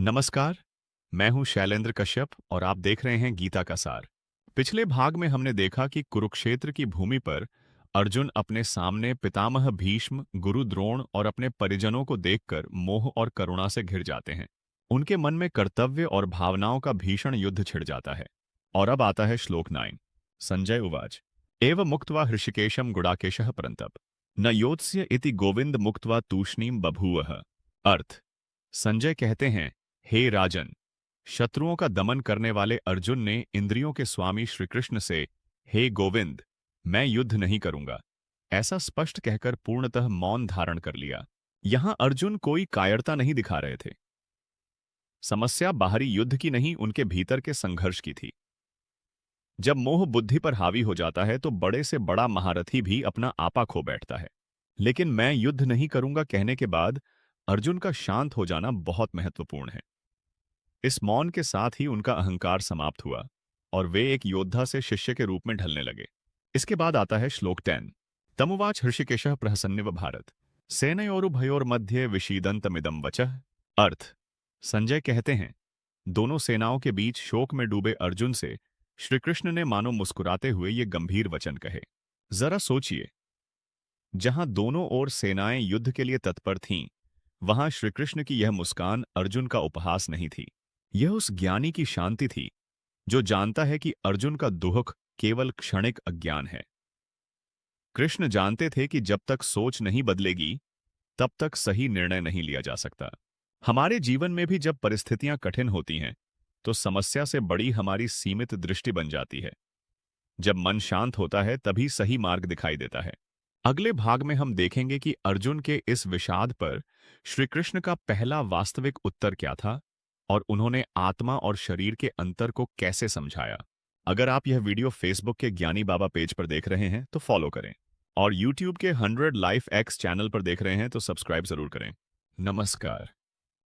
नमस्कार, मैं हूं शैलेंद्र कश्यप और आप देख रहे हैं गीता का सार। पिछले भाग में हमने देखा कि कुरुक्षेत्र की भूमि पर अर्जुन अपने सामने पितामह भीष्म, गुरु द्रोण और अपने परिजनों को देखकर मोह और करुणा से घिर जाते हैं। उनके मन में कर्तव्य और भावनाओं का भीषण युद्ध छिड़ जाता है। और अब आता है श्लोक 9। संजय उवाच एव मुक्त्वा हृषिकेशम गुडाकेशः परंतप न योत्स्य इति गोविंद मुक्त्वा तूष्णीम बभूवः। अर्थ, संजय कहते हैं, हे राजन, शत्रुओं का दमन करने वाले अर्जुन ने इंद्रियों के स्वामी श्रीकृष्ण से हे गोविंद, मैं युद्ध नहीं करूंगा, ऐसा स्पष्ट कहकर पूर्णतः मौन धारण कर लिया। यहां अर्जुन कोई कायरता नहीं दिखा रहे थे। समस्या बाहरी युद्ध की नहीं, उनके भीतर के संघर्ष की थी। जब मोह बुद्धि पर हावी हो जाता है तो बड़े से बड़ा महारथी भी अपना आपा खो बैठता है। लेकिन मैं युद्ध नहीं करूंगा कहने के बाद अर्जुन का शांत हो जाना बहुत महत्वपूर्ण है। इस मौन के साथ ही उनका अहंकार समाप्त हुआ और वे एक योद्धा से शिष्य के रूप में ढलने लगे। इसके बाद आता है श्लोक 10। तमुवाच हृषिकेशः प्रहसन्निव भारत सेनयोरुभयोर्मध्ये विषीदन्तमिदं वचः। अर्थ, संजय कहते हैं, दोनों सेनाओं के बीच शोक में डूबे अर्जुन से श्रीकृष्ण ने मानो मुस्कुराते हुए ये गंभीर वचन कहे। जरा सोचिए, जहां दोनों ओर सेनाएं युद्ध के लिए तत्पर थीं, वहां श्रीकृष्ण की यह मुस्कान अर्जुन का उपहास नहीं थी। यह उस ज्ञानी की शांति थी जो जानता है कि अर्जुन का दुख केवल क्षणिक अज्ञान है। कृष्ण जानते थे कि जब तक सोच नहीं बदलेगी, तब तक सही निर्णय नहीं लिया जा सकता। हमारे जीवन में भी जब परिस्थितियां कठिन होती हैं, तो समस्या से बड़ी हमारी सीमित दृष्टि बन जाती है। जब मन शांत होता है, तभी सही मार्ग दिखाई देता है। अगले भाग में हम देखेंगे कि अर्जुन के इस विषाद पर श्रीकृष्ण का पहला वास्तविक उत्तर क्या था और उन्होंने आत्मा और शरीर के अंतर को कैसे समझाया। अगर आप यह वीडियो फेसबुक के ज्ञानी बाबा पेज पर देख रहे हैं तो फॉलो करें, और यूट्यूब के 100 लाइफ एक्स चैनल पर देख रहे हैं तो सब्सक्राइब जरूर करें। नमस्कार।